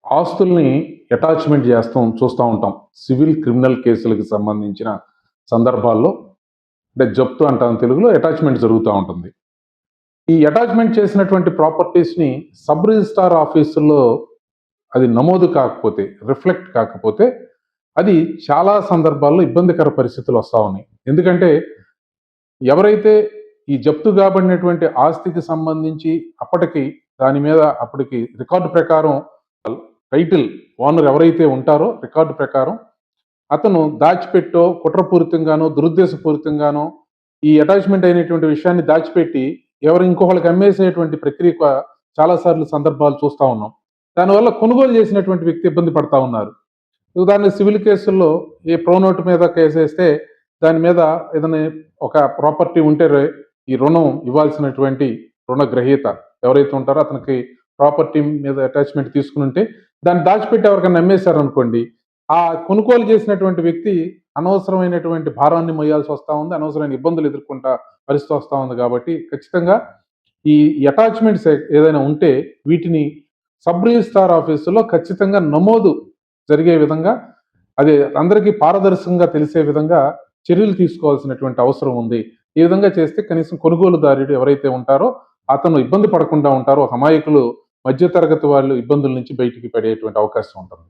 ఆస్తుల్ని అటాచ్‌మెంట్ చూస్తా ఉంటాం. సివిల్, క్రిమినల్ కేసులకి సంబంధించిన సందర్భాల్లో అంటే జప్తు అంటాం తెలుగులో. అటాచ్‌మెంట్ జరుగుతా ఉంటుంది. ఈ అటాచ్‌మెంట్ చేసినటువంటి ప్రాపర్టీస్‌ని సబ్ రిజిస్ట్రార్ ఆఫీసుల్లో అది నమోదు కాకపోతే, రిఫ్లెక్ట్ కాకపోతే అది చాలా సందర్భాల్లో ఇబ్బందికర పరిస్థితులు వస్తా ఉన్నాయి. ఎందుకంటే ఎవరైతే ఈ జప్తు కాబడినటువంటి ఆస్తికి సంబంధించి దాని మీద అప్పటికి రికార్డు ప్రకారం టైటిల్ ఓనర్ ఎవరైతే ఉంటారో రికార్డు ప్రకారం అతను దాచిపెట్టో, కుట్రపూరితంగానో, దురుద్దేశపూరితంగానో ఈ అటాచ్‌మెంట్ అయినటువంటి విషయాన్ని దాచిపెట్టి ఇంకొకళ్ళకి అమ్మేసేటువంటి ప్రక్రియ చాలా సార్లు సందర్భాలు చూస్తా ఉన్నాం. దానివల్ల కొనుగోలు చేసినటువంటి వ్యక్తి ఇబ్బంది పడతా ఉన్నారు. ఉదాహరణకు సివిల్ కేసుల్లో ఏ ప్రోనోట్ మీద కేసేస్తే దాని మీద ఏదైనా ఒక ప్రాపర్టీ ఉంటే ఈ రుణం ఇవ్వాల్సినటువంటి రుణగ్రహీత ఎవరైతే ఉంటారో అతనికి ప్రాపర్టీ మీద అటాచ్‌మెంట్ తీసుకుని ఉంటే దాన్ని దాచిపెట్టి ఎవరికైనా అమ్మేశారనుకోండి, ఆ కొనుగోలు చేసినటువంటి వ్యక్తి అనవసరమైనటువంటి భారాన్ని మొయ్యాల్సి వస్తా ఉంది. అనవసరమైన ఇబ్బందులు ఎదుర్కొంటా పరిస్థితి వస్తా ఉంది. కాబట్టి ఖచ్చితంగా ఈ అటాచ్‌మెంట్స్ ఏదైనా ఉంటే వీటిని సబ్ రిజిస్ట్రార్ ఆఫీసులో ఖచ్చితంగా నమోదు జరిగే విధంగా, అది అందరికీ పారదర్శకంగా తెలిసే విధంగా చర్యలు తీసుకోవాల్సినటువంటి అవసరం ఉంది. ఈ విధంగా చేస్తే కనీసం కొనుగోలుదారుడు ఎవరైతే ఉంటారో అతను ఇబ్బంది పడకుండా ఉంటారో, అమాయకులు, మధ్య తరగతి వాళ్ళు ఇబ్బందుల నుంచి బయటికి పడేటువంటి అవకాశం ఉంటుంది.